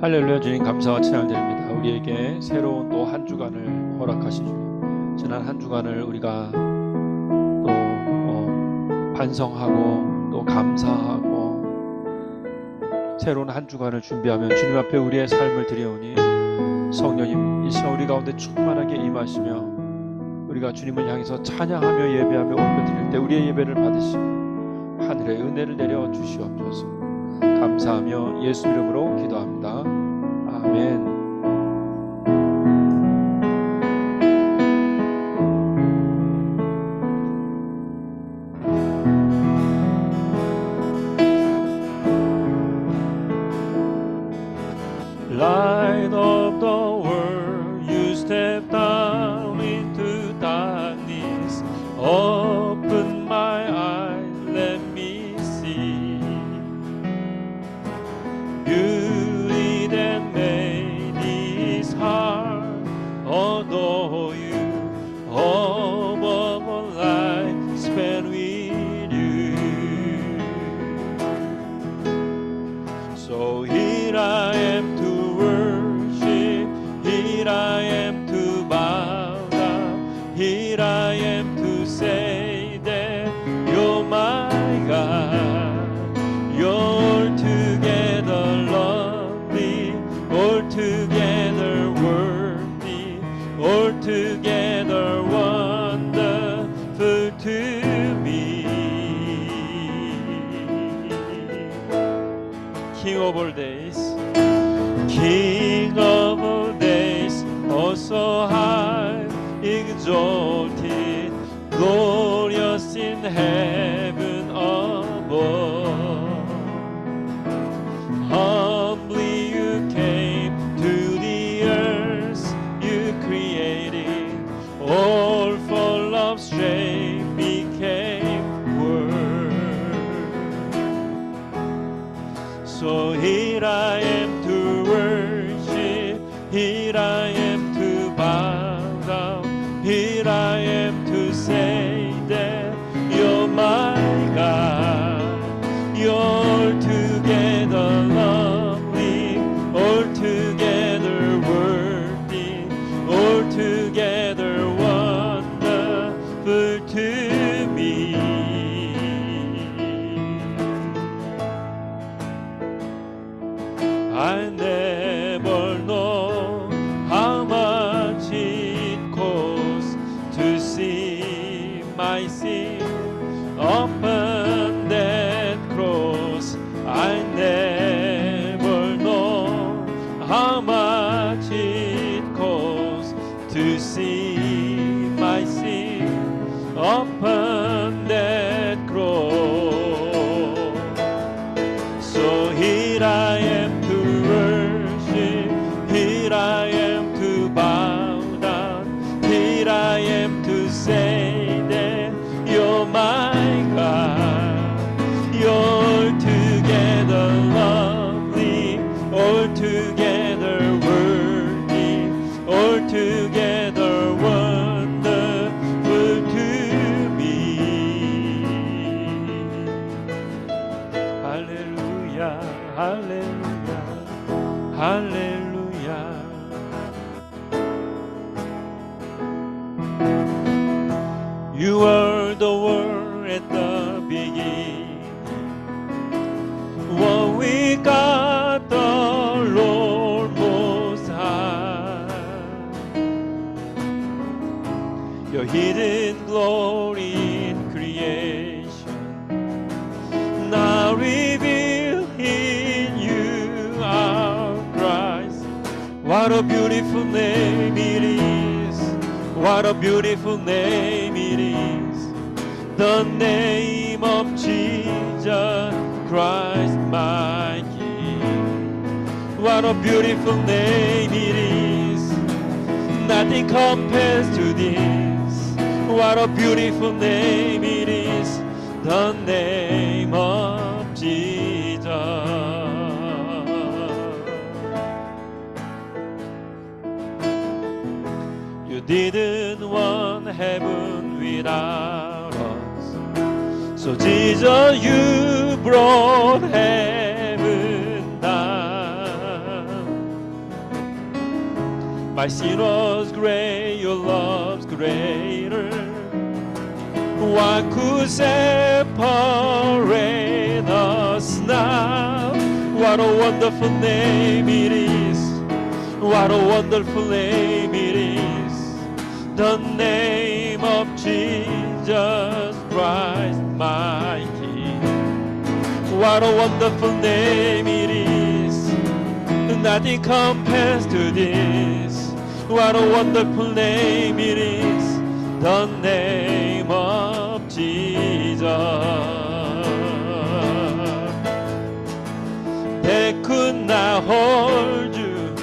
할렐루야. 주님 감사와 찬양 드립니다. 우리에게 새로운 또 한 주간을 허락하신 주님, 지난 한 주간을 우리가 또 반성하고 또 감사하고 새로운 한 주간을 준비하며 주님 앞에 우리의 삶을 드려오니 성령님 이 시간 우리 가운데 충만하게 임하시며 우리가 주님을 향해서 찬양하며 예배하며 올려드릴 때 우리의 예배를 받으시고 하늘의 은혜를 내려 주시옵소서. 감사하며 예수 이름으로 기도합니다. 아멘. Light of the world, you step down into darkness. Open my eyes, let me see. Beauty that made this heart adore you. Above all life spent with you. So here I am to worship, here I am to bow down, here I am to say that you're my God. You're altogether lovely, altogether worthy, altogether wonderful to me. King of all days, King of all days, oh so high, exalted, glorious in heaven above. Humbly you came to the earth you created, all for love's strength became word. So here I am to worship, here I am to bow down, here I am to say that you're my God. You're altogether lovely, altogether worthy, altogether wonderful to me. I never know how much it costs to see my sin upon that cross. I never know how much it costs to see my sin upon that cross. So here I am to worship, here I am to bow down, here I am to say that you're my God. You're altogether lovely, altogether worthy, altogether wonderful to me. Hallelujah, hallelujah, hallelujah. You were the Word at the beginning. What we got the Lord Most High. Your hidden glory in creation, now revealed in you, our Christ. What a beautiful name it is. What a beautiful name it is. The name of Jesus Christ my King. What a beautiful name it is. Nothing compares to this. What a beautiful name it is. The name of Jesus. You didn't want heaven without us. So Jesus, you brought heaven down. My sin was great, your love's greater. What could separate us now? What a wonderful name it is. What a wonderful name it is. The name of Jesus Christ, my King. What a wonderful name it is. Nothing compares to this. What a wonderful name it is. The name of Jesus. They could not hold you,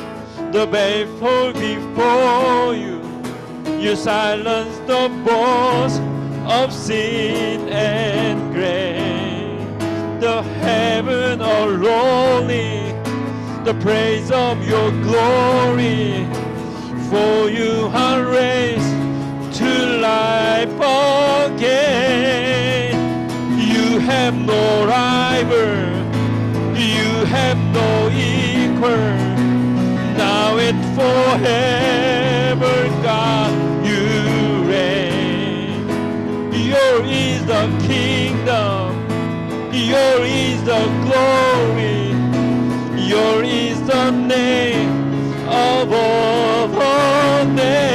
the baleful before you. You silenced the voice of sin and grave. The heaven are lonely, the praise of your glory. For you are raised to life again. You have no rival, you have no equal. Now and forever, God, you reign. Yours is the kingdom, yours is the glory, yours is the name above all names.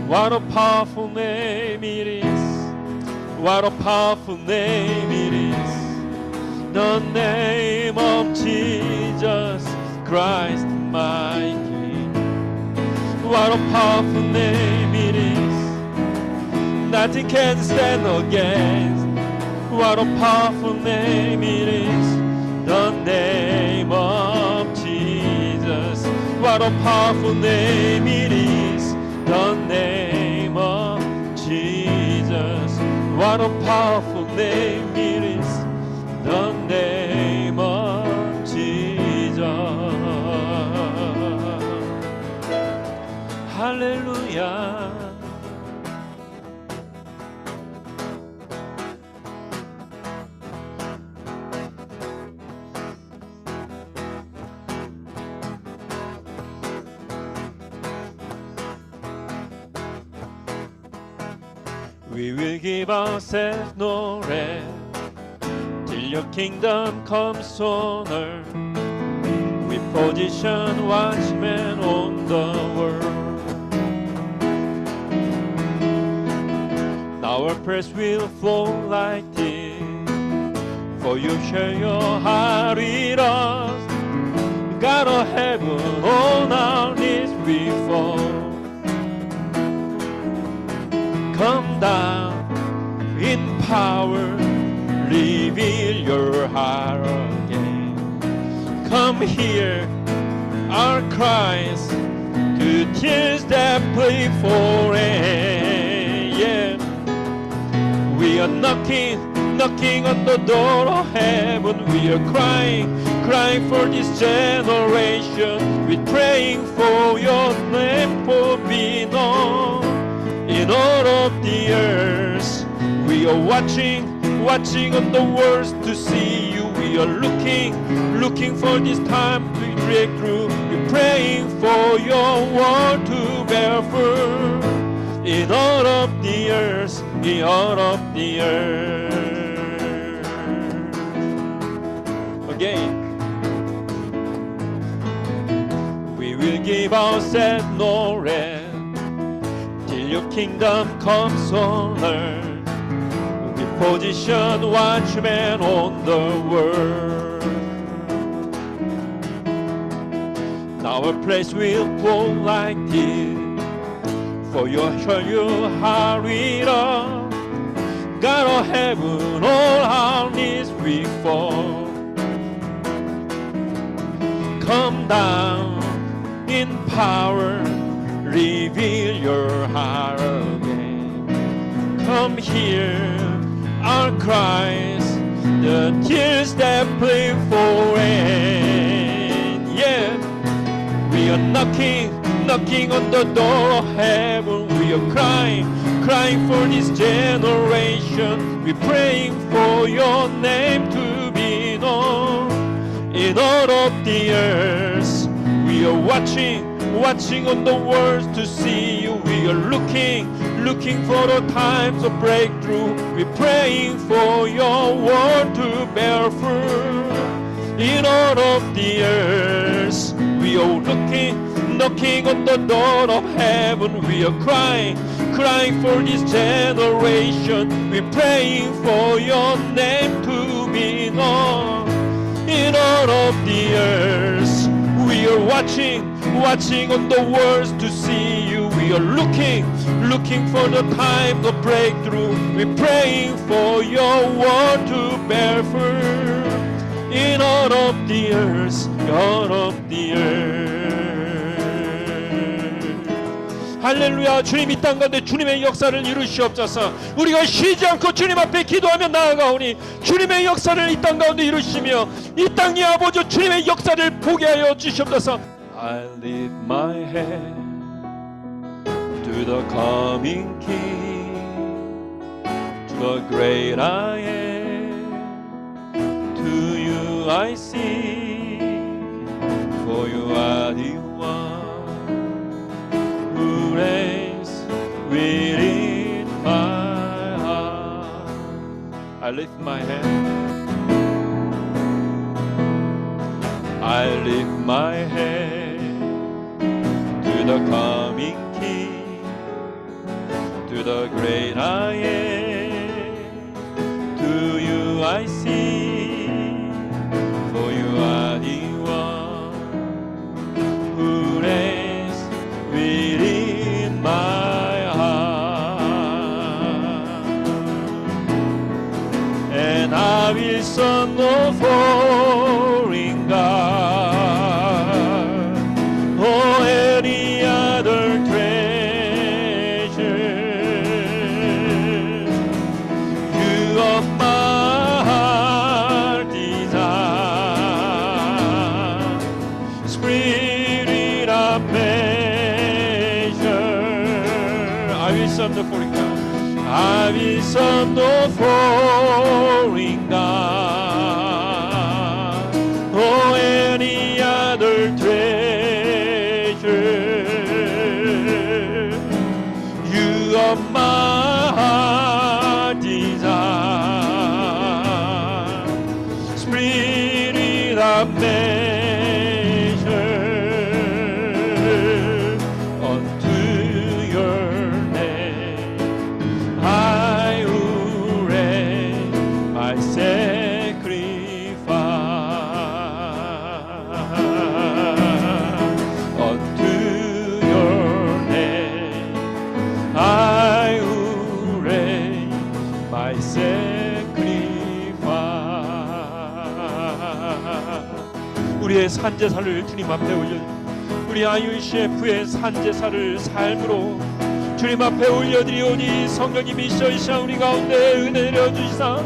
What a powerful name it is. What a powerful name it is. The name of Jesus Christ, my King. What a powerful name it is. Nothing can stand against. What a powerful name it is. The name of Jesus. What a powerful name it is. The name of Jesus. What a powerful name it is. The name of Jesus. Hallelujah. We will give ourselves no rest till your kingdom comes on earth. We position watchmen on the world. Now our prayers will flow like this, for you share your heart with us. God of heaven, on our knees we fall. Come down in power, reveal your heart again. Come hear our cries, to tears that plead for rain. Yeah. We are knocking on the door of heaven. We are crying for this generation. We're praying for your name to be known in all of the earth. We are watching on the world to see you. We are looking for this time to break through. We're praying for your word to bear fruit in all of the earth, in all of the earth. Again, we will give ourselves no rest till your kingdom comes on earth. We position watchmen on the world. Now a place will flow like this, for your heart with us. God of heaven, all our knees we fall. Come down in power, reveal your heart again. Come hear our cries, the tears that plead for rain. Yeah, we are knocking on the door of heaven. We are crying for this generation. We're praying for your name to be known in in all of the earth. We are watching on the world to see you. We are looking for the times of breakthrough. We're praying for your word to bear fruit in all of the earth. We are knocking on the door of heaven. We are crying for this generation. We're praying for your name to be known in all of the earth. We are watching on the world to see you. We are looking for the time of breakthrough. We're praying for your word to bear fruit in all of the earth, all of the earth. 할렐루야. 주님 이 땅 가운데 주님의 역사를 이루시옵소서. 우리가 쉬지 않고 주님 앞에 기도하며 나아가오니 주님의 역사를 이 땅 가운데 이루시며 이 땅의 아버지 주님의 역사를 보게 하여 주시옵소서. I lift my hand to the coming King, to the great I am. To you I sing, for you are the one who reigns within my heart. I lift my hand, I lift my hand to the coming King, to the great I am. To you I sing, for you are the one who reigns within my heart. And I will serve no foreign God or any other treasure. You are my heart desire, spirit of measure. I will serve no foreign God. I will serve no foreign God or any other treasure. You are my heart desire, spirit of measure. Unto your name I will raise my sacrifice. Unto your name I will raise my sacrifice. 우리의 산제사를 주님 앞에 올려, 우리 IUCF의 산제사를 삶으로 주님 앞에 올려드리오니 성령님이 이 시간 우리 가운데 은혜 내려주시사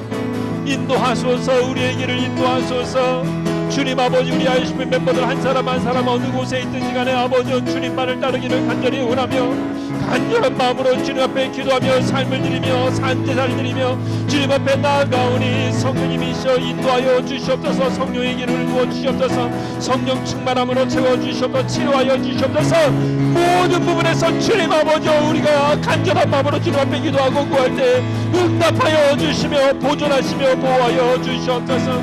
인도하소서. 우리의 길을 인도하소서. 주님 아버지, 우리 IUCF 멤버들 한 사람 한 사람 어느 곳에 있든지 간에 아버지 주님만을 따르기를 간절히 원하며 간절한 마음으로 주님 앞에 기도하며 삶을 드리며 산제사를 드리며 주님 앞에 나아가오니 성령님이 인도하여 주시옵소서. 성령의 길을 부어 주시옵소서. 성령 충만함으로 채워 주시옵소서. 치료하여 주시옵소서. 모든 부분에서 주님 아버지 우리가 간절한 마음으로 주님 앞에 기도하고 구할 때 응답하여 주시며 보존하시며 보호하여 주시옵소서.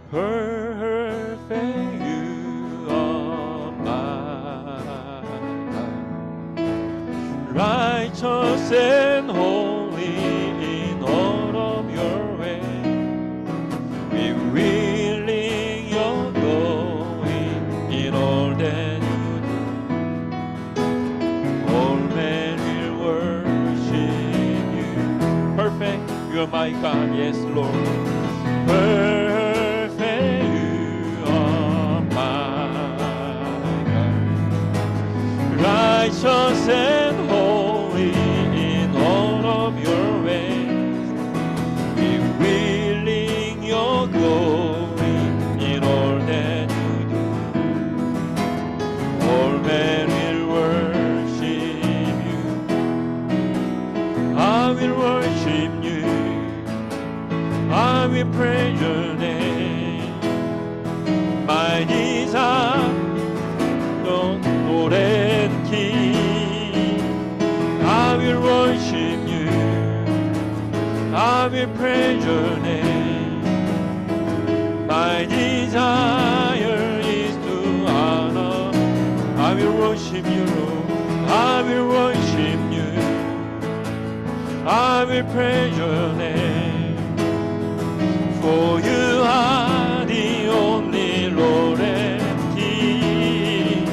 Perfect you are my God, righteous and holy in all of your ways. We willing your going in all that you do. All men will worship you. Perfect, you are my God, yes Lord. Perfect you are my God, righteous and holy in all of your ways. We willing your glory in all that you do. All men will worship you. I will worship you. I will praise your name. My desire, don't old King. I will worship you, I will praise your name. My desire is to honor. I will worship you, Lord. I will worship you, I will praise your name. For you are the only Lord and King.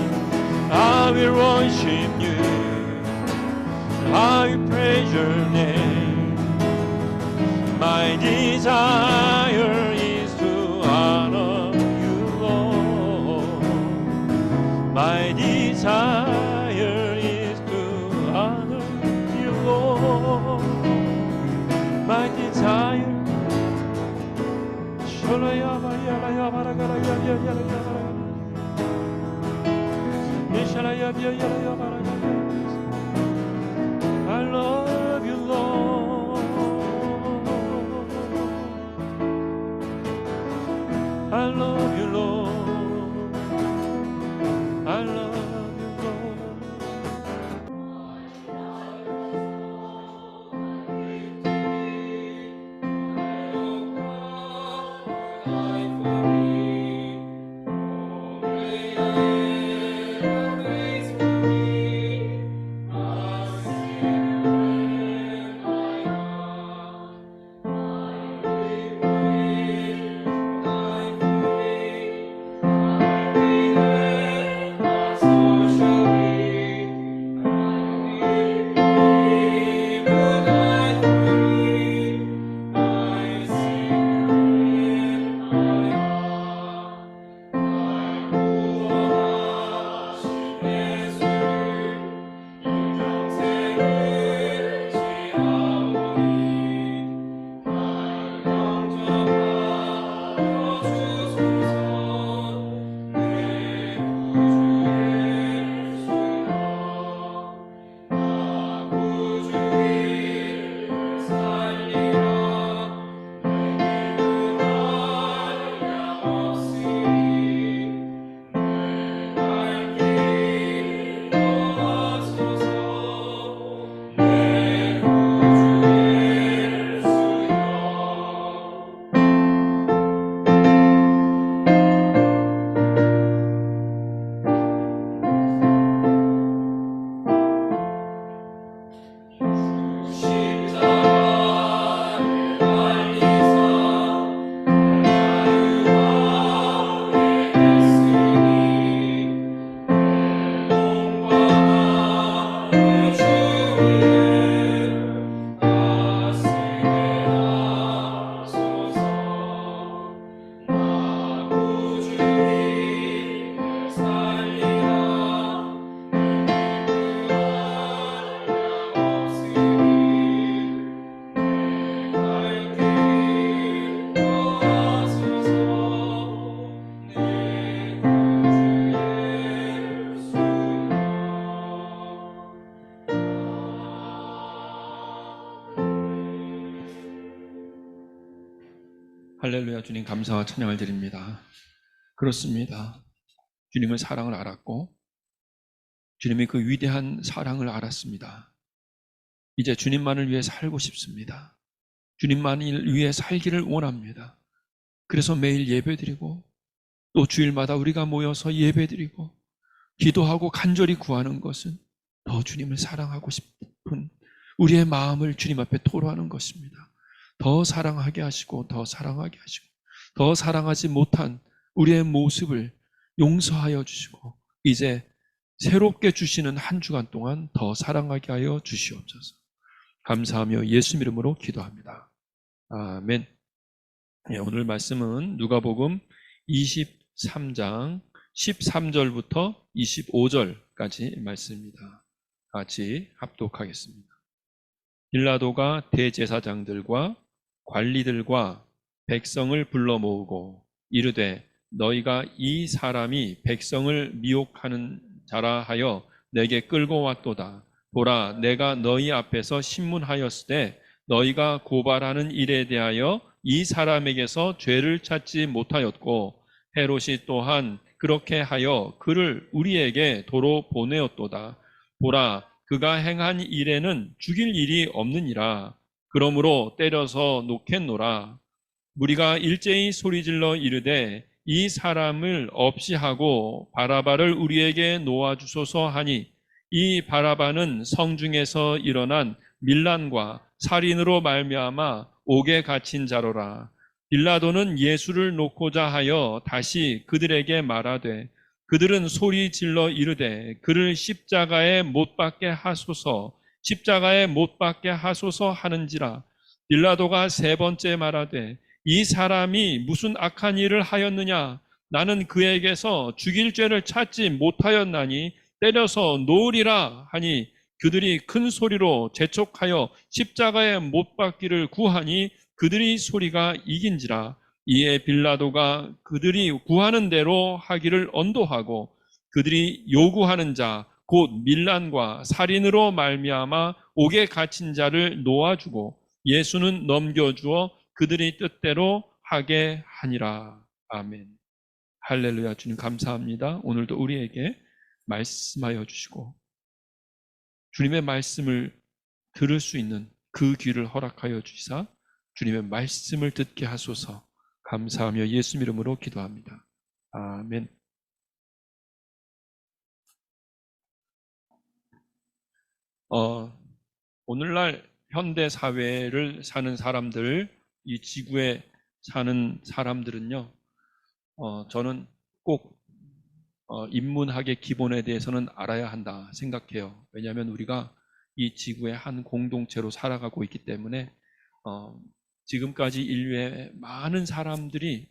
I will worship you, I will praise your name. My desire is to honor you, Lord. My desire is to honor you, Lord. My desire. I love you, Lord. I love you, Lord. I love you, Lord. 할렐루야. 주님 감사와 찬양을 드립니다. 그렇습니다. 주님의 사랑을 알았고 주님의 그 위대한 사랑을 알았습니다. 이제 주님만을 위해 살고 싶습니다. 주님만을 위해 살기를 원합니다. 그래서 매일 예배드리고 또 주일마다 우리가 모여서 예배드리고 기도하고 간절히 구하는 것은 더 주님을 사랑하고 싶은 우리의 마음을 주님 앞에 토로하는 것입니다. 더 사랑하게 하시고 더 사랑하게 하시고 더 사랑하지 못한 우리의 모습을 용서하여 주시고 이제 새롭게 주시는 한 주간 동안 더 사랑하게 하여 주시옵소서. 감사하며 예수 이름으로 기도합니다. 아멘. 오늘 말씀은 누가복음 23장 13절부터 25절까지 말씀입니다. 같이 합독하겠습니다. 빌라도가 대제사장들과 관리들과 백성을 불러 모으고 이르되 너희가 이 사람이 백성을 미혹하는 자라 하여 내게 끌고 왔도다. 보라, 내가 너희 앞에서 신문하였으되 너희가 고발하는 일에 대하여 이 사람에게서 죄를 찾지 못하였고 헤롯이 또한 그렇게 하여 그를 우리에게 도로 보내었도다. 보라, 그가 행한 일에는 죽일 일이 없느니라. 그러므로 때려서 놓겠노라. 무리가 일제히 소리질러 이르되 이 사람을 없이 하고 바라바를 우리에게 놓아주소서 하니, 이 바라바는 성중에서 일어난 밀란과 살인으로 말미암아 옥에 갇힌 자로라. 빌라도는 예수를 놓고자 하여 다시 그들에게 말하되, 그들은 소리 질러 이르되 그를 십자가에 못 박게 하소서, 십자가에 못 박게 하소서 하는지라. 빌라도가 세 번째 말하되, 이 사람이 무슨 악한 일을 하였느냐? 나는 그에게서 죽일 죄를 찾지 못하였나니 때려서 놓으리라 하니, 그들이 큰 소리로 재촉하여 십자가에 못 박기를 구하니 그들이 소리가 이긴지라. 이에 빌라도가 그들이 구하는 대로 하기를 언도하고, 그들이 요구하는 자 곧 밀란과 살인으로 말미암아 옥에 갇힌 자를 놓아주고 예수는 넘겨주어 그들이 뜻대로 하게 하니라. 아멘. 할렐루야. 주님 감사합니다. 오늘도 우리에게 말씀하여 주시고 주님의 말씀을 들을 수 있는 그 귀를 허락하여 주시사 주님의 말씀을 듣게 하소서. 감사하며 예수 이름으로 기도합니다. 아멘. 오늘날 현대 사회를 사는 사람들, 이 지구에 사는 사람들은요, 저는 꼭 인문학의 기본에 대해서는 알아야 한다 생각해요. 왜냐하면 우리가 이 지구의 한 공동체로 살아가고 있기 때문에 지금까지 인류의 많은 사람들이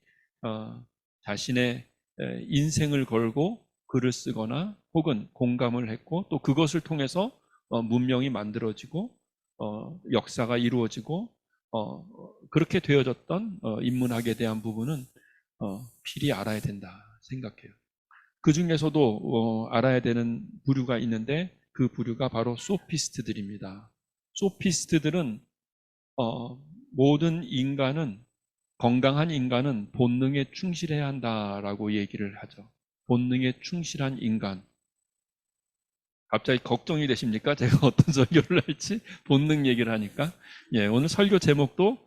자신의 인생을 걸고 글을 쓰거나 혹은 공감을 했고, 또 그것을 통해서 문명이 만들어지고 역사가 이루어지고 그렇게 되어졌던 인문학에 대한 부분은 필히 알아야 된다 생각해요. 그 중에서도 알아야 되는 부류가 있는데, 그 부류가 바로 소피스트들입니다. 소피스트들은 모든 인간은, 건강한 인간은 본능에 충실해야 한다라고 얘기를 하죠. 본능에 충실한 인간. 갑자기 걱정이 되십니까? 제가 어떤 설교를 할지 본능 얘기를 하니까. 예, 오늘 설교 제목도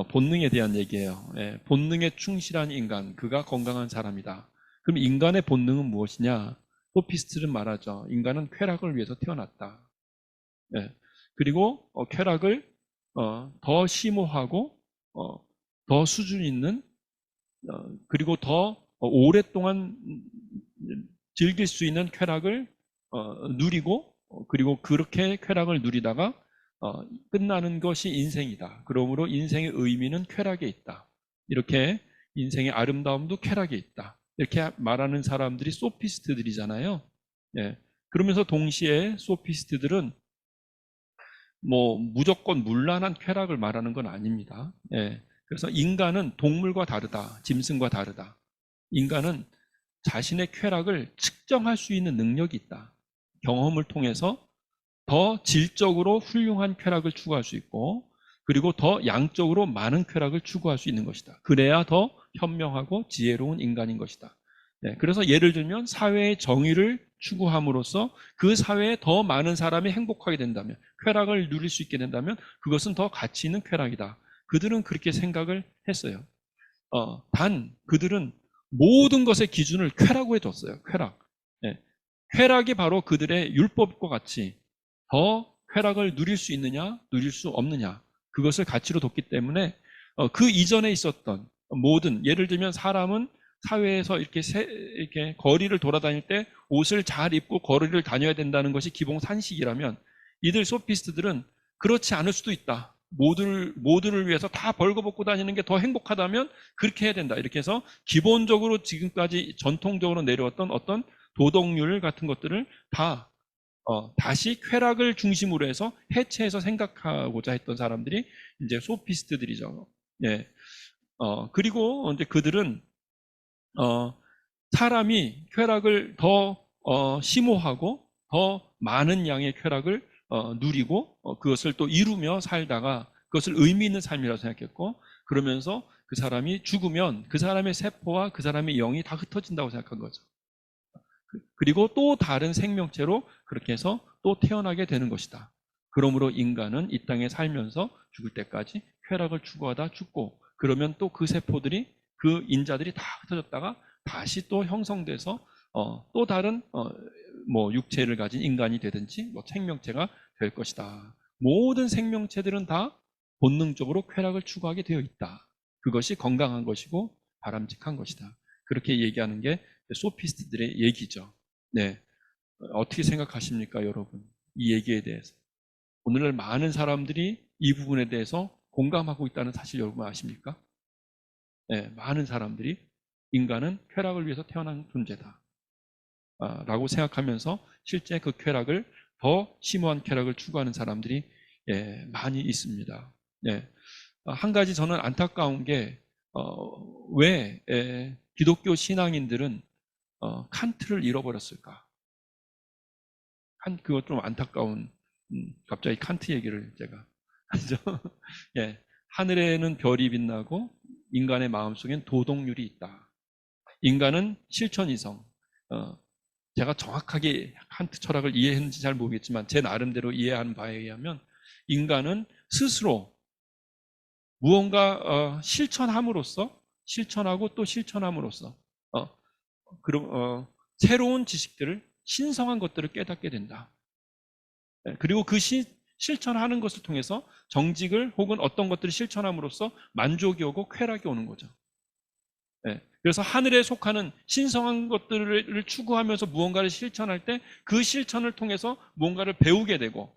본능에 대한 얘기예요. 예, 본능에 충실한 인간, 그가 건강한 사람이다. 그럼 인간의 본능은 무엇이냐? 소피스트는 말하죠. 인간은 쾌락을 위해서 태어났다. 예, 그리고 쾌락을 더 심오하고 더 수준 있는 그리고 더 오랫동안 즐길 수 있는 쾌락을 누리고, 그리고 그렇게 쾌락을 누리다가 끝나는 것이 인생이다. 그러므로 인생의 의미는 쾌락에 있다. 이렇게 인생의 아름다움도 쾌락에 있다. 이렇게 말하는 사람들이 소피스트들이잖아요. 예. 그러면서 동시에 소피스트들은 뭐 무조건 문란한 쾌락을 말하는 건 아닙니다. 예. 그래서 인간은 동물과 다르다. 짐승과 다르다. 인간은 자신의 쾌락을 측정할 수 있는 능력이 있다. 경험을 통해서 더 질적으로 훌륭한 쾌락을 추구할 수 있고, 그리고 더 양적으로 많은 쾌락을 추구할 수 있는 것이다. 그래야 더 현명하고 지혜로운 인간인 것이다. 네, 그래서 예를 들면 사회의 정의를 추구함으로써 그 사회에 더 많은 사람이 행복하게 된다면, 쾌락을 누릴 수 있게 된다면 그것은 더 가치 있는 쾌락이다. 그들은 그렇게 생각을 했어요. 단 그들은 모든 것의 기준을 쾌락으로 해줬어요. 쾌락. 네. 쾌락이 바로 그들의 율법과 같이 더 쾌락을 누릴 수 있느냐, 누릴 수 없느냐, 그것을 가치로 뒀기 때문에 그 이전에 있었던 모든, 예를 들면 사람은 사회에서 이렇게 거리를 돌아다닐 때 옷을 잘 입고 거리를 다녀야 된다는 것이 기본 산식이라면, 이들 소피스트들은 그렇지 않을 수도 있다. 모두를 위해서 다 벌거벗고 다니는 게 더 행복하다면 그렇게 해야 된다. 이렇게 해서 기본적으로 지금까지 전통적으로 내려왔던 어떤 도덕률 같은 것들을 다 다시 쾌락을 중심으로 해서 해체해서 생각하고자 했던 사람들이 이제 소피스트들이죠. 예. 그리고 이제 그들은 사람이 쾌락을 더 심오하고 더 많은 양의 쾌락을 누리고 그것을 또 이루며 살다가 그것을 의미 있는 삶이라고 생각했고, 그러면서 그 사람이 죽으면 그 사람의 세포와 그 사람의 영이 다 흩어진다고 생각한 거죠. 그리고 또 다른 생명체로 그렇게 해서 또 태어나게 되는 것이다. 그러므로 인간은 이 땅에 살면서 죽을 때까지 쾌락을 추구하다 죽고, 그러면 또 그 세포들이, 그 인자들이 다 흩어졌다가 다시 또 형성돼서 또 다른 뭐 육체를 가진 인간이 되든지 뭐 생명체가 될 것이다. 모든 생명체들은 다 본능적으로 쾌락을 추구하게 되어 있다. 그것이 건강한 것이고 바람직한 것이다. 그렇게 얘기하는 게 소피스트들의 얘기죠. 네, 어떻게 생각하십니까, 여러분? 이 얘기에 대해서. 오늘날 많은 사람들이 이 부분에 대해서 공감하고 있다는 사실 여러분 아십니까? 네, 많은 사람들이 인간은 쾌락을 위해서 태어난 존재다 라고 생각하면서 실제 그 쾌락을, 더 심오한 쾌락을 추구하는 사람들이 많이 있습니다. 한 가지 저는 안타까운 게 왜 기독교 신앙인들은 칸트를 잃어버렸을까? 그거 좀 안타까운, 갑자기 칸트 얘기를 제가 하죠. 하늘에는 별이 빛나고 인간의 마음속엔 도덕률이 있다. 인간은 실천이성. 제가 정확하게 칸트 철학을 이해했는지 잘 모르겠지만 제 나름대로 이해하는 바에 의하면 인간은 스스로 무언가 실천하고 또 실천함으로써 그럼 새로운 지식들을, 신성한 것들을 깨닫게 된다. 그리고 그 실천하는 것을 통해서 정직을 혹은 어떤 것들을 실천함으로써 만족이 오고 쾌락이 오는 거죠. 그래서 하늘에 속하는 신성한 것들을 추구하면서 무언가를 실천할 때 그 실천을 통해서 무언가를 배우게 되고,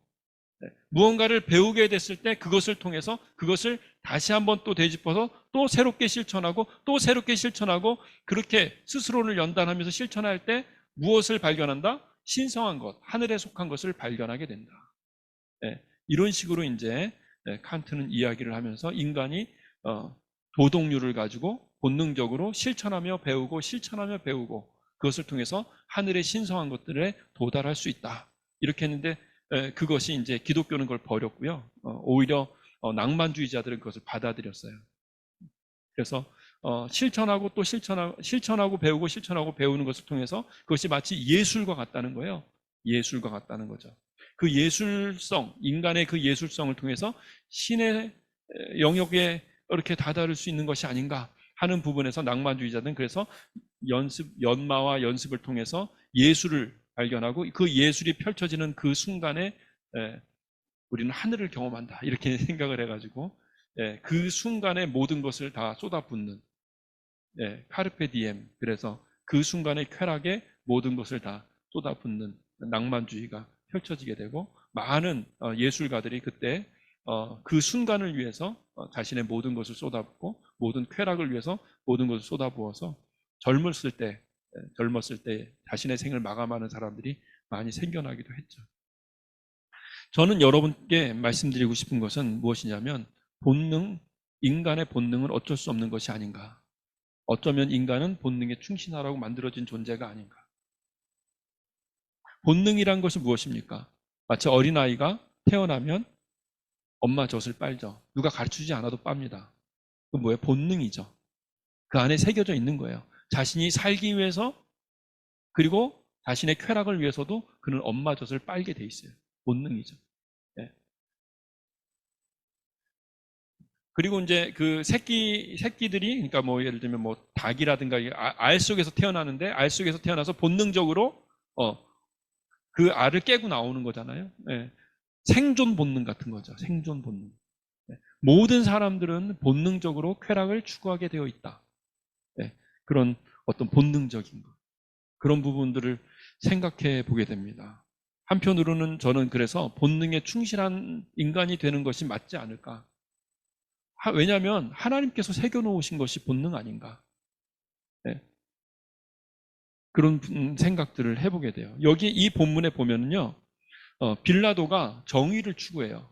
무언가를 배우게 됐을 때 그것을 통해서 그것을 다시 한번 또 되짚어서 또 새롭게 실천하고 또 새롭게 실천하고, 그렇게 스스로를 연단하면서 실천할 때 무엇을 발견한다? 신성한 것, 하늘에 속한 것을 발견하게 된다. 이런 식으로 이제 칸트는 이야기를 하면서 인간이 도덕률을 가지고 본능적으로 실천하며 배우고 실천하며 배우고 그것을 통해서 하늘의 신성한 것들에 도달할 수 있다. 이렇게 했는데 그것이 이제 기독교는 그걸 버렸고요. 오히려 낭만주의자들은 그것을 받아들였어요. 그래서 실천하고 또 실천하고 배우고 실천하고 배우는 것을 통해서 그것이 마치 예술과 같다는 거예요. 예술과 같다는 거죠. 그 예술성, 인간의 그 예술성을 통해서 신의 영역에 이렇게 다다를 수 있는 것이 아닌가 하는 부분에서 낭만주의자들은 그래서 연마와 연습을 통해서 예술을 발견하고 그 예술이 펼쳐지는 그 순간에 우리는 하늘을 경험한다 이렇게 생각을 해가지고 그 순간에 모든 것을 다 쏟아붓는 카르페 디엠, 그래서 그 순간의 쾌락에 모든 것을 다 쏟아붓는 낭만주의가 펼쳐지게 되고, 많은 예술가들이 그때 그 순간을 위해서 자신의 모든 것을 쏟아붓고 모든 쾌락을 위해서 모든 것을 쏟아부어서 젊었을 때 자신의 생을 마감하는 사람들이 많이 생겨나기도 했죠. 저는 여러분께 말씀드리고 싶은 것은 무엇이냐면, 인간의 본능은 어쩔 수 없는 것이 아닌가. 어쩌면 인간은 본능에 충실하라고 만들어진 존재가 아닌가. 본능이란 것이 무엇입니까? 마치 어린아이가 태어나면 엄마 젖을 빨죠. 누가 가르치지 않아도 빱니다. 그건 뭐예요? 본능이죠. 그 안에 새겨져 있는 거예요. 자신이 살기 위해서, 그리고 자신의 쾌락을 위해서도 그는 엄마 젖을 빨게 돼 있어요. 본능이죠. 그리고 이제 그 새끼들이, 그러니까 뭐 예를 들면 뭐 닭이라든가 알 속에서 태어나는데, 알 속에서 태어나서 본능적으로 그 알을 깨고 나오는 거잖아요. 생존 본능 같은 거죠. 생존 본능. 모든 사람들은 본능적으로 쾌락을 추구하게 되어 있다. 그런 어떤 본능적인 것, 그런 부분들을 생각해 보게 됩니다. 한편으로는 저는 그래서 본능에 충실한 인간이 되는 것이 맞지 않을까. 왜냐하면 하나님께서 새겨놓으신 것이 본능 아닌가. 그런 생각들을 해보게 돼요. 여기 이 본문에 보면은요, 빌라도가 정의를 추구해요.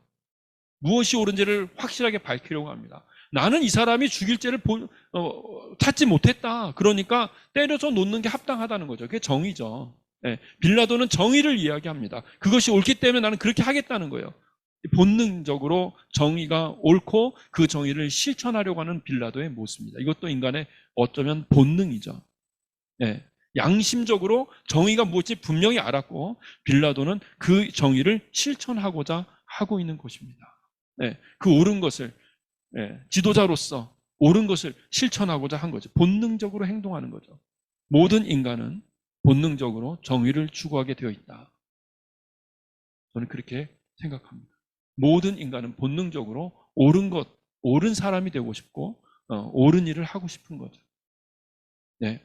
무엇이 옳은지를 확실하게 밝히려고 합니다. 나는 이 사람이 죽일 죄를 찾지 못했다. 그러니까 때려서 놓는 게 합당하다는 거죠. 그게 정의죠. 빌라도는 정의를 이야기합니다. 그것이 옳기 때문에 나는 그렇게 하겠다는 거예요. 본능적으로 정의가 옳고 그 정의를 실천하려고 하는 빌라도의 모습입니다. 이것도 인간의 어쩌면 본능이죠. 예, 양심적으로 정의가 무엇인지 분명히 알았고 빌라도는 그 정의를 실천하고자 하고 있는 것입니다. 예, 그 옳은 것을 지도자로서 옳은 것을 실천하고자 한 거죠. 본능적으로 행동하는 거죠. 모든 인간은 본능적으로 정의를 추구하게 되어 있다. 저는 그렇게 생각합니다. 모든 인간은 본능적으로 옳은 것, 옳은 사람이 되고 싶고 옳은 일을 하고 싶은 거죠. 네.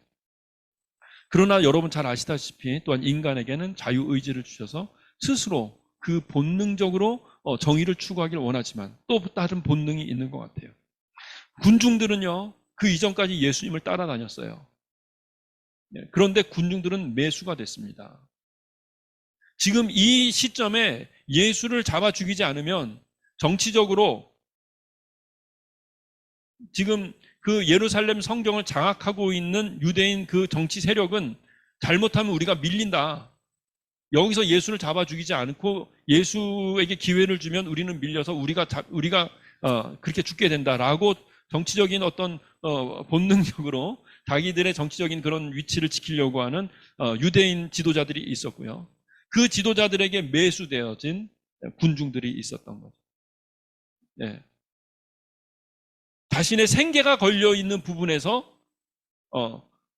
그러나 여러분 잘 아시다시피 또한 인간에게는 자유의지를 주셔서 스스로 그 본능적으로 정의를 추구하기를 원하지만 또 다른 본능이 있는 것 같아요. 군중들은요, 그 이전까지 예수님을 따라다녔어요. 그런데 군중들은 매수가 됐습니다. 지금 이 시점에 예수를 잡아 죽이지 않으면 정치적으로 지금 그 예루살렘 성경을 장악하고 있는 유대인 그 정치 세력은 잘못하면 우리가 밀린다. 여기서 예수를 잡아 죽이지 않고 예수에게 기회를 주면 우리는 밀려서 우리가 그렇게 죽게 된다라고 정치적인 어떤 본능적으로 자기들의 정치적인 그런 위치를 지키려고 하는 유대인 지도자들이 있었고요. 그 지도자들에게 매수되어진 군중들이 있었던 거죠. 네. 자신의 생계가 걸려 있는 부분에서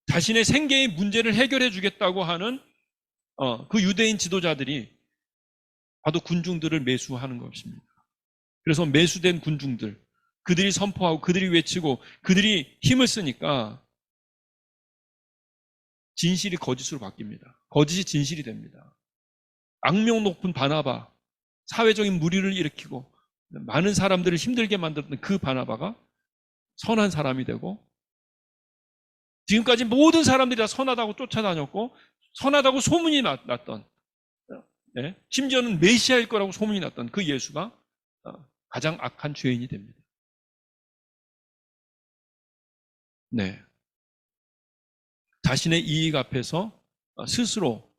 자신의 생계의 문제를 해결해 주겠다고 하는 그 유대인 지도자들이 바로 군중들을 매수하는 것입니다. 그래서 매수된 군중들, 그들이 선포하고 그들이 외치고 그들이 힘을 쓰니까 진실이 거짓으로 바뀝니다. 거짓이 진실이 됩니다. 악명 높은 바나바, 사회적인 무리를 일으키고 많은 사람들을 힘들게 만들었던 그 바나바가 선한 사람이 되고 지금까지 모든 사람들이 다 선하다고 쫓아다녔고 선하다고 소문이 났던 심지어는 메시아일 거라고 소문이 났던 그 예수가 가장 악한 죄인이 됩니다. 네. 자신의 이익 앞에서 스스로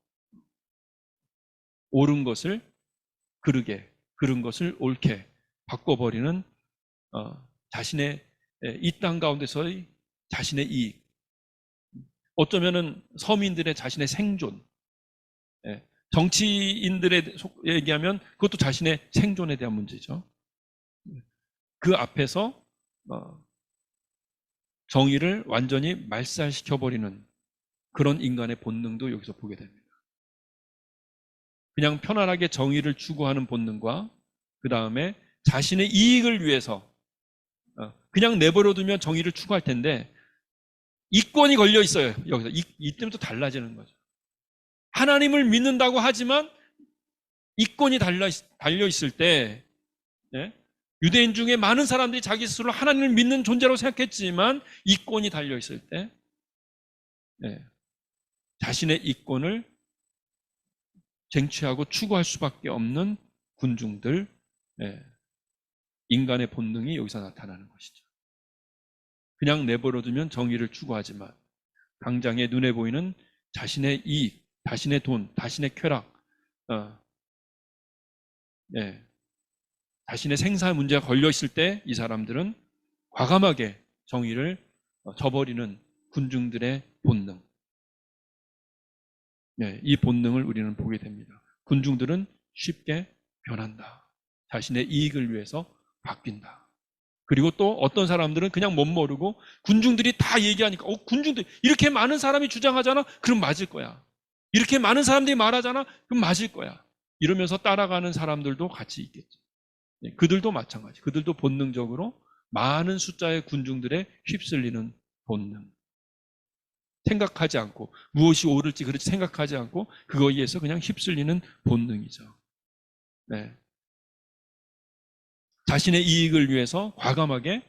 옳은 것을 그르게, 그른 것을 옳게 바꿔버리는 자신의 이 땅 가운데서의 자신의 이익, 어쩌면은 서민들의 자신의 생존, 정치인들에 얘기하면 그것도 자신의 생존에 대한 문제죠. 그 앞에서 정의를 완전히 말살시켜버리는 그런 인간의 본능도 여기서 보게 됩니다. 그냥 편안하게 정의를 추구하는 본능과 그 다음에 자신의 이익을 위해서 그냥 내버려두면 정의를 추구할 텐데 이권이 걸려 있어요. 여기서 이때부터 달라지는 거죠. 하나님을 믿는다고 하지만 이권이 달려 있을 때 유대인 중에 많은 사람들이 자기 스스로 하나님을 믿는 존재로 생각했지만 이권이 달려 있을 때 자신의 이권을 쟁취하고 추구할 수밖에 없는 군중들, 인간의 본능이 여기서 나타나는 것이죠. 그냥 내버려두면 정의를 추구하지만 당장에 눈에 보이는 자신의 이익, 자신의 돈, 자신의 쾌락, 자신의 생사 문제가 걸려 있을 때 이 사람들은 과감하게 정의를 저버리는 군중들의 본능. 이 본능을 우리는 보게 됩니다. 군중들은 쉽게 변한다. 자신의 이익을 위해서 바뀐다. 그리고 또 어떤 사람들은 그냥 못 모르고 군중들이 다 얘기하니까 군중들 이렇게 많은 사람이 주장하잖아? 그럼 맞을 거야. 이렇게 많은 사람들이 말하잖아? 그럼 맞을 거야. 이러면서 따라가는 사람들도 같이 있겠죠. 그들도 마찬가지. 그들도 본능적으로 많은 숫자의 군중들에 휩쓸리는 본능. 생각하지 않고 무엇이 옳을지 그렇지 생각하지 않고 그거에 의해서 그냥 휩쓸리는 본능이죠. 자신의 이익을 위해서 과감하게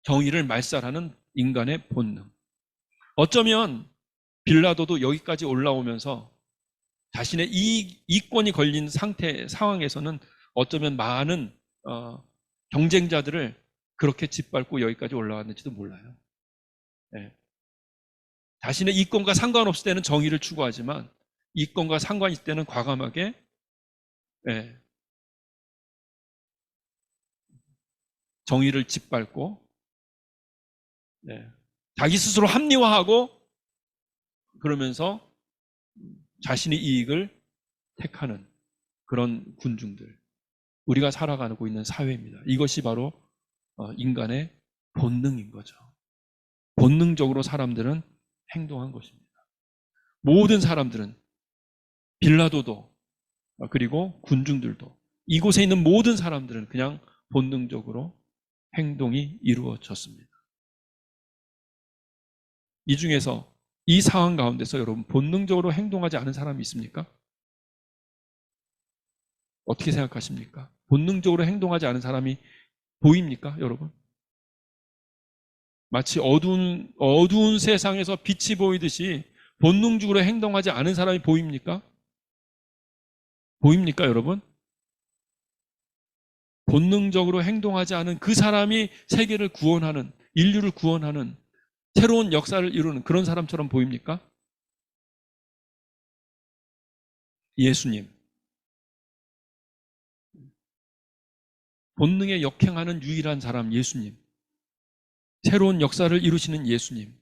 정의를 말살하는 인간의 본능. 어쩌면 빌라도도 여기까지 올라오면서 자신의 이권이 걸린 상황에서는 어쩌면 많은 경쟁자들을 그렇게 짓밟고 여기까지 올라왔는지도 몰라요. 자신의 이권과 상관없을 때는 정의를 추구하지만 이권과 상관 있을 때는 과감하게 예, 정의를 짓밟고, 예, 자기 스스로 합리화하고, 그러면서 자신의 이익을 택하는 그런 군중들, 우리가 살아가고 있는 사회입니다. 이것이 바로 인간의 본능인 거죠. 본능적으로 사람들은 행동한 것입니다. 모든 사람들은, 빌라도도, 그리고 군중들도, 이곳에 있는 모든 사람들은 그냥 본능적으로 행동이 이루어졌습니다. 이 중에서, 이 상황 가운데서 여러분 본능적으로 행동하지 않은 사람이 있습니까? 어떻게 생각하십니까? 본능적으로 행동하지 않은 사람이 보입니까, 여러분? 마치 어두운 세상에서 빛이 보이듯이 본능적으로 행동하지 않은 사람이 보입니까? 보입니까, 여러분? 본능적으로 행동하지 않은 그 사람이 세계를 구원하는, 인류를 구원하는 새로운 역사를 이루는 그런 사람처럼 보입니까? 예수님. 본능에 역행하는 유일한 사람, 예수님. 새로운 역사를 이루시는 예수님.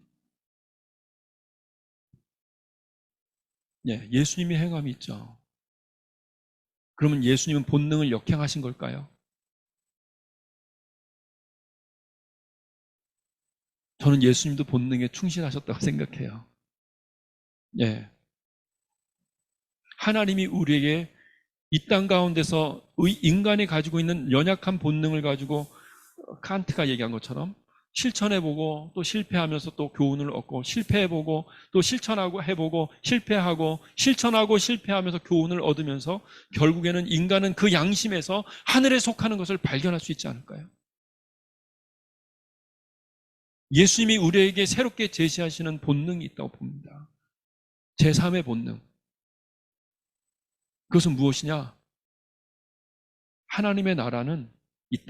예, 예수님의 행함이 있죠. 그러면 예수님은 본능을 역행하신 걸까요? 저는 예수님도 본능에 충실하셨다고 생각해요. 예. 하나님이 우리에게 이 땅 가운데서 인간이 가지고 있는 연약한 본능을 가지고 칸트가 얘기한 것처럼 실천해보고 또 실패하면서 또 교훈을 얻고, 실패해보고 또 실천하고 해보고 실패하고 실천하고 실패하면서 교훈을 얻으면서 결국에는 인간은 그 양심에서 하늘에 속하는 것을 발견할 수 있지 않을까요? 예수님이 우리에게 새롭게 제시하시는 본능이 있다고 봅니다. 제3의 본능. 그것은 무엇이냐? 하나님의 나라는 이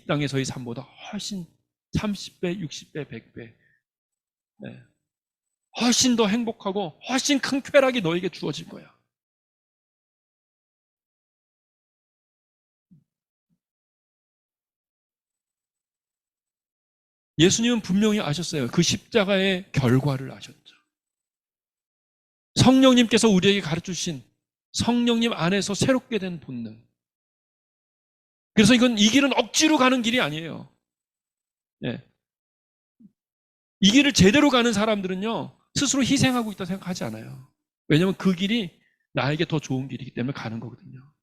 땅에서의 삶보다 훨씬 30배, 60배, 100배 훨씬 더 행복하고 훨씬 큰 쾌락이 너에게 주어질 거야. 예수님은 분명히 아셨어요. 그 십자가의 결과를 아셨죠. 성령님께서 우리에게 가르쳐주신 성령님 안에서 새롭게 된 본능. 그래서 이 길은 억지로 가는 길이 아니에요. 예. 이 길을 제대로 가는 사람들은요, 스스로 희생하고 있다 생각하지 않아요. 왜냐하면 그 길이 나에게 더 좋은 길이기 때문에 가는 거거든요.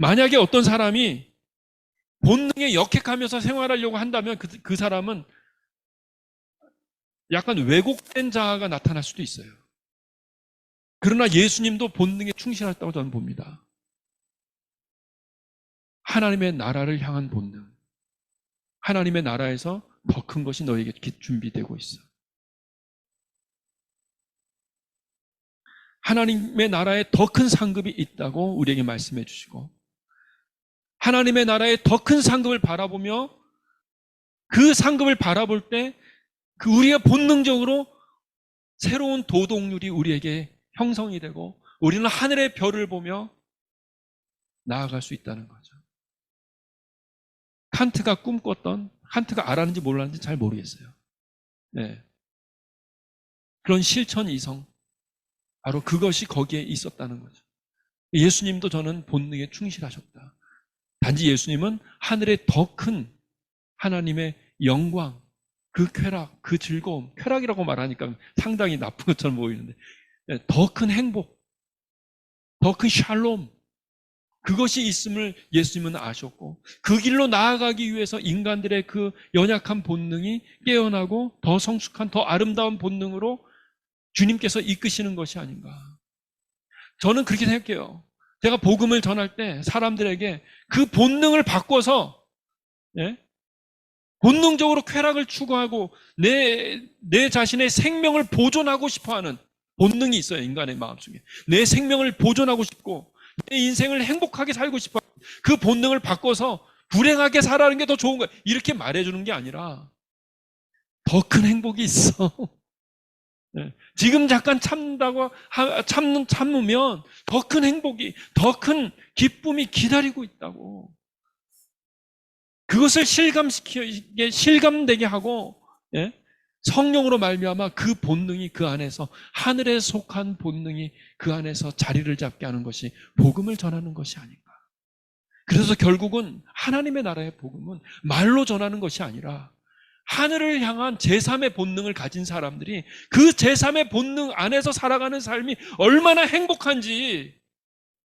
만약에 어떤 사람이 본능에 역행하면서 생활하려고 한다면 그 사람은 약간 왜곡된 자아가 나타날 수도 있어요. 그러나 예수님도 본능에 충실했다고 저는 봅니다. 하나님의 나라를 향한 본능. 하나님의 나라에서 더 큰 것이 너에게 준비되고 있어. 하나님의 나라에 더 큰 상급이 있다고 우리에게 말씀해 주시고, 하나님의 나라에 더 큰 상급을 바라보며 그 상급을 바라볼 때 우리가 본능적으로 새로운 도덕률이 우리에게 형성이 되고 우리는 하늘의 별을 보며 나아갈 수 있다는 거죠. 칸트가 꿈꿨던, 칸트가 알았는지 몰랐는지 잘 모르겠어요. 네. 그런 실천 이성, 바로 그것이 거기에 있었다는 거죠. 예수님도 저는 본능에 충실하셨다. 단지 예수님은 하늘의 더 큰 하나님의 영광, 그 쾌락, 그 즐거움, 쾌락이라고 말하니까 상당히 나쁜 것처럼 보이는데, 더 큰 행복, 더 큰 샬롬, 그것이 있음을 예수님은 아셨고, 그 길로 나아가기 위해서 인간들의 그 연약한 본능이 깨어나고 더 성숙한, 더 아름다운 본능으로 주님께서 이끄시는 것이 아닌가. 저는 그렇게 생각해요. 제가 복음을 전할 때 사람들에게 그 본능을 바꿔서, 예? 본능적으로 쾌락을 추구하고 내 자신의 생명을 보존하고 싶어하는 본능이 있어요. 인간의 마음속에. 내 생명을 보존하고 싶고 내 인생을 행복하게 살고 싶어. 그 본능을 바꿔서 불행하게 살아가는 게 더 좋은 거야. 이렇게 말해주는 게 아니라 더 큰 행복이 있어. 지금 잠깐 참으면 더 큰 행복이, 더 큰 기쁨이 기다리고 있다고. 그것을 실감되게 하고, 성령으로 말미암아 그 본능이 그 안에서, 하늘에 속한 본능이 그 안에서 자리를 잡게 하는 것이 복음을 전하는 것이 아닌가. 그래서 결국은 하나님의 나라의 복음은 말로 전하는 것이 아니라 하늘을 향한 제3의 본능을 가진 사람들이 그 제3의 본능 안에서 살아가는 삶이 얼마나 행복한지,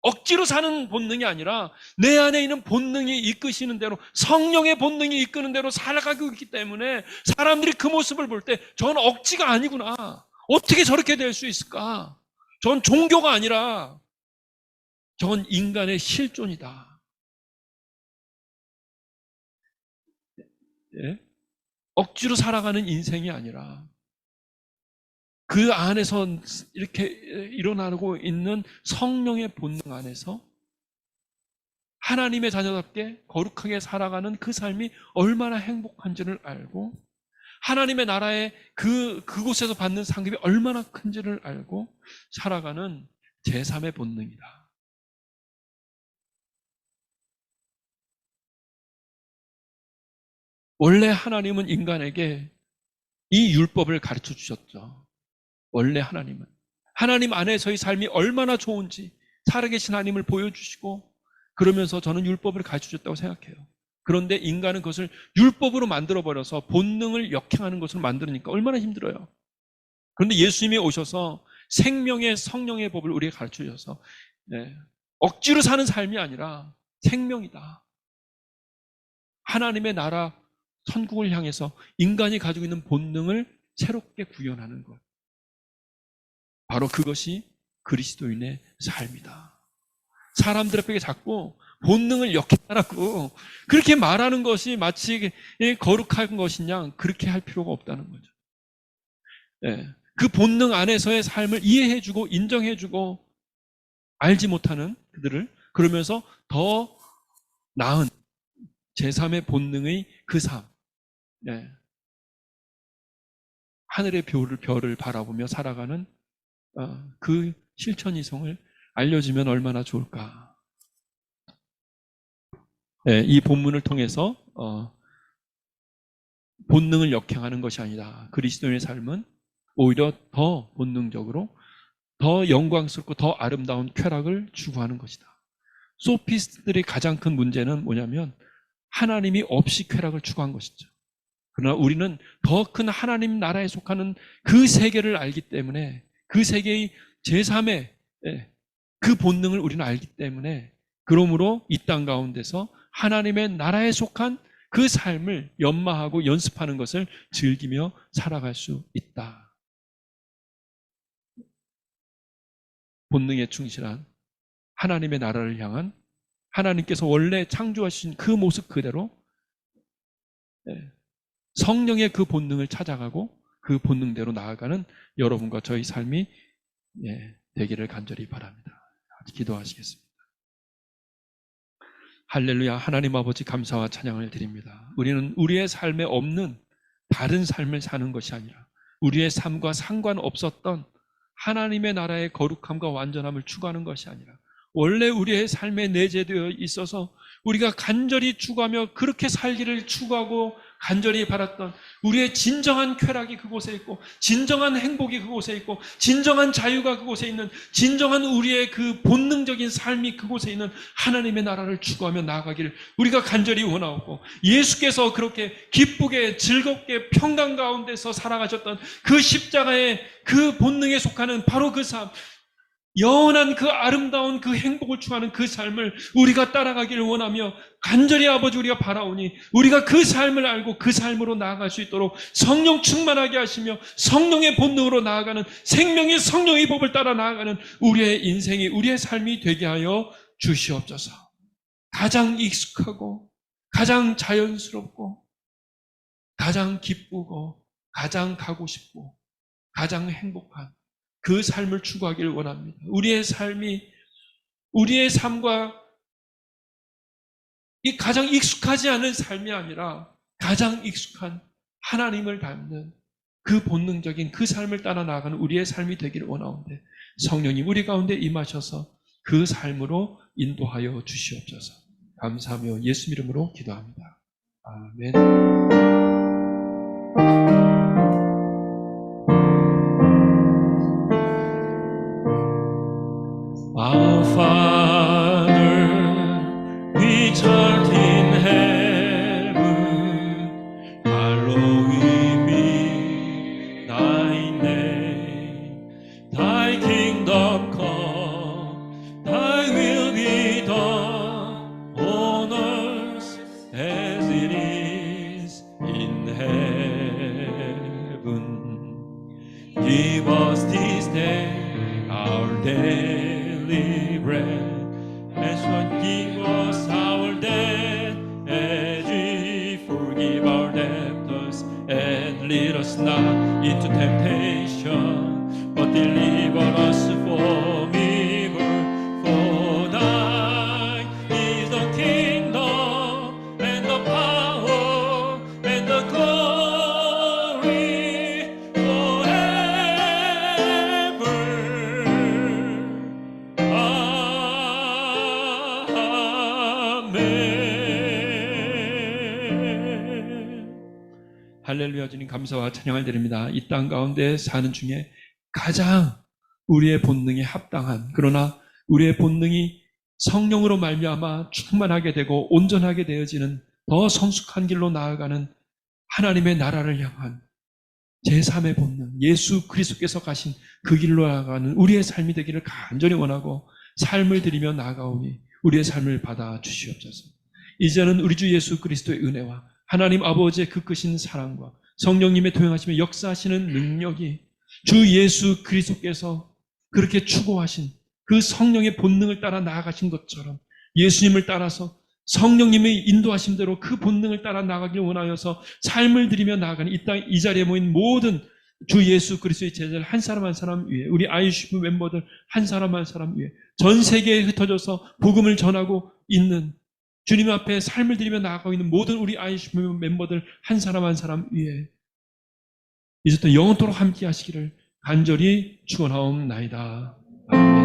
억지로 사는 본능이 아니라 내 안에 있는 본능이 이끄시는 대로, 성령의 본능이 이끄는 대로 살아가고 있기 때문에 사람들이 그 모습을 볼 때 전 억지가 아니구나, 어떻게 저렇게 될 수 있을까, 전 종교가 아니라 전 인간의 실존이다. 억지로 살아가는 인생이 아니라 그 안에서 이렇게 일어나고 있는 성령의 본능 안에서 하나님의 자녀답게 거룩하게 살아가는 그 삶이 얼마나 행복한지를 알고, 하나님의 나라의 그곳에서 받는 상급이 얼마나 큰지를 알고 살아가는 제3의 본능이다. 원래 하나님은 인간에게 이 율법을 가르쳐 주셨죠. 원래 하나님 안에서의 삶이 얼마나 좋은지 살아계신 하나님을 보여주시고, 그러면서 저는 율법을 가르쳐 주셨다고 생각해요. 그런데 인간은 그것을 율법으로 만들어버려서 본능을 역행하는 것으로 만들으니까 얼마나 힘들어요. 그런데 예수님이 오셔서 생명의 성령의 법을 우리에게 가르쳐 주셔서, 억지로 사는 삶이 아니라 생명이다. 하나님의 나라 천국을 향해서 인간이 가지고 있는 본능을 새롭게 구현하는 것, 바로 그것이 그리스도인의 삶이다. 사람들 앞에 자꾸 본능을 역행하라고 그렇게 말하는 것이 마치 거룩한 것이냐, 그렇게 할 필요가 없다는 거죠. 그 본능 안에서의 삶을 이해해주고 인정해주고, 알지 못하는 그들을, 그러면서 더 나은 제3의 본능의 그 삶, 하늘의 별을 바라보며 살아가는 그 실천 이성을 알려주면 얼마나 좋을까. 이 본문을 통해서 본능을 역행하는 것이 아니라 그리스도인의 삶은 오히려 더 본능적으로 더 영광스럽고 더 아름다운 쾌락을 추구하는 것이다. 소피스트들의 가장 큰 문제는 뭐냐면 하나님이 없이 쾌락을 추구한 것이죠. 그러나 우리는 더 큰 하나님 나라에 속하는 그 세계를 알기 때문에, 그 세계의 제3의 그 본능을 우리는 알기 때문에, 그러므로 이 땅 가운데서 하나님의 나라에 속한 그 삶을 연마하고 연습하는 것을 즐기며 살아갈 수 있다. 본능에 충실한 하나님의 나라를 향한, 하나님께서 원래 창조하신 그 모습 그대로 성령의 그 본능을 찾아가고 그 본능대로 나아가는 여러분과 저희 삶이 되기를 간절히 바랍니다. 기도하시겠습니다. 할렐루야. 하나님 아버지, 감사와 찬양을 드립니다. 우리는 우리의 삶에 없는 다른 삶을 사는 것이 아니라 우리의 삶과 상관없었던 하나님의 나라의 거룩함과 완전함을 추구하는 것이 아니라 원래 우리의 삶에 내재되어 있어서 우리가 간절히 추구하며 그렇게 살기를 추구하고 간절히 바랐던 우리의 진정한 쾌락이 그곳에 있고, 진정한 행복이 그곳에 있고, 진정한 자유가 그곳에 있는, 진정한 우리의 그 본능적인 삶이 그곳에 있는 하나님의 나라를 추구하며 나아가기를 우리가 간절히 원하고, 예수께서 그렇게 기쁘게 즐겁게 평강 가운데서 살아가셨던 그 십자가의 그 본능에 속하는 바로 그 삶, 영원한 그 아름다운 그 행복을 추구하는 그 삶을 우리가 따라가기를 원하며 간절히 아버지 우리가 바라오니, 우리가 그 삶을 알고 그 삶으로 나아갈 수 있도록 성령 충만하게 하시며 성령의 본능으로 나아가는, 생명의 성령의 법을 따라 나아가는 우리의 인생이, 우리의 삶이 되게 하여 주시옵소서. 가장 익숙하고 가장 자연스럽고 가장 기쁘고 가장 가고 싶고 가장 행복한 그 삶을 추구하기를 원합니다. 우리의 삶이, 우리의 삶과 이 가장 익숙하지 않은 삶이 아니라 가장 익숙한 하나님을 닮는 그 본능적인 그 삶을 따라 나아가는 우리의 삶이 되기를 원하오는데 성령님 우리 가운데 임하셔서 그 삶으로 인도하여 주시옵소서. 감사하며 예수 이름으로 기도합니다. 아멘. Our Father, which art in heaven, hallowed be thy name. Thy kingdom come, thy will be done on earth as it is in heaven. Give us this day our daily bread, and forgive us our debt, as we forgive our debtors, and lead us not into temptation, but deliver us from evil. For thine is the kingdom, and the power, and the glory forever. 할렐루야. 주님 감사와 찬양을 드립니다. 이 땅 가운데 사는 중에 가장 우리의 본능에 합당한, 그러나 우리의 본능이 성령으로 말미암아 충만하게 되고 온전하게 되어지는 더 성숙한 길로 나아가는 하나님의 나라를 향한 제3의 본능, 예수 그리스도께서 가신 그 길로 나아가는 우리의 삶이 되기를 간절히 원하고 삶을 드리며 나아가오니 우리의 삶을 받아 주시옵소서. 이제는 우리 주 예수 그리스도의 은혜와 하나님 아버지의 그 크신 사랑과 성령님의 도행하시며 역사하시는 능력이 주 예수 그리스도께서 그렇게 추구하신 그 성령의 본능을 따라 나아가신 것처럼 예수님을 따라서 성령님의 인도하심대로 그 본능을 따라 나아가길 원하여서 삶을 드리며 나아가는 이 땅 이 자리에 모인 모든 주 예수 그리스도의 제자들 한 사람 한 사람 위에, 우리 아이슈프 멤버들 한 사람 한 사람 위에, 전 세계에 흩어져서 복음을 전하고 있는 주님 앞에 삶을 드리며 나아가고 있는 모든 우리 아이슈프 멤버들 한 사람 한 사람 위에 이제부터 영원토록 함께 하시기를 간절히 축원하옵나이다. 아멘.